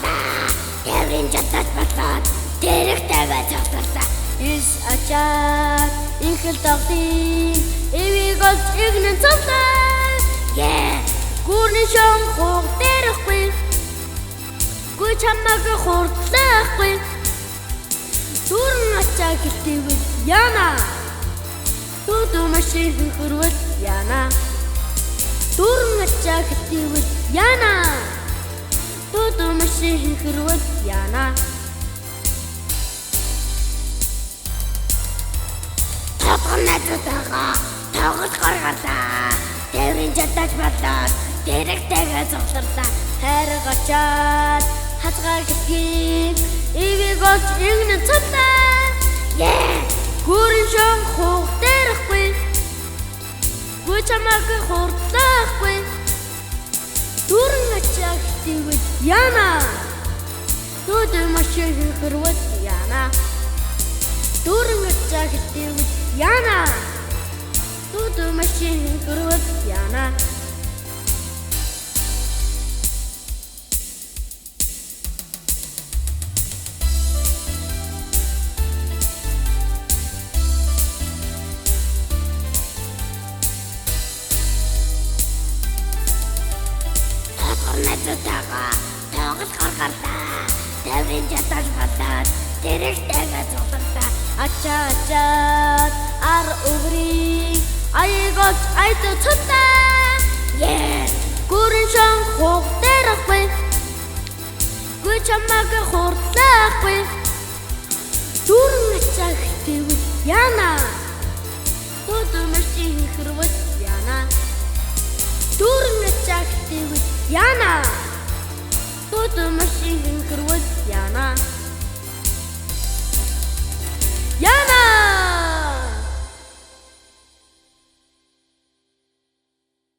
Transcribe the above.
цогцоллоо. Яврын жадаж болоод дэрэгтэйгээ цогцоллоо. Ис ачаад инхэл тогтын эвийг олж игнэн цогцоллоо. Гүрний шон хуг дэрхгүй. Гүй чамаг хурдлахгүй. Дүрэн ачаа гэлтэйвэл яана. Туду машин хөрвөл яана. Дүрэн ачаа гэлтэйвэл яана. Туду машин хөрвөл яана. Надутагаа тоглож гаргалаа. Тэврийн жадаж болоод дэрэгтэйгээ цогцоллоо. Хайрыг очоод хазгаа гэлгийн эвийг олж игнэн цогцоллоо. Гүрэн шон хуг дэрхгүй. Гүй чамаг хурдлахгүй. Дүрэн ачаа гэлтэйвэл яана. Туду машин хөрвөл яана. Дүрэн ачаа гэлтэйвэл яана. Туду машин хөрвөл яана. Надутагаа тоглож гаргалаа. Тэврийн жадаж болоод дэрэгтэйгээ цогцоллоо. Ачаад ар өврийг аяыг олж айд цогцоллоо. Гүрэн шон хуг дэрхгүй. Гүй чамаг хурдлахгүй. Дүрэн ачаа гэлтэйвэл яана. Туду машин хөрвөл яана. Дүрэн ачаа гэлтэйвэл яана. Туду машин хөрвөл яана.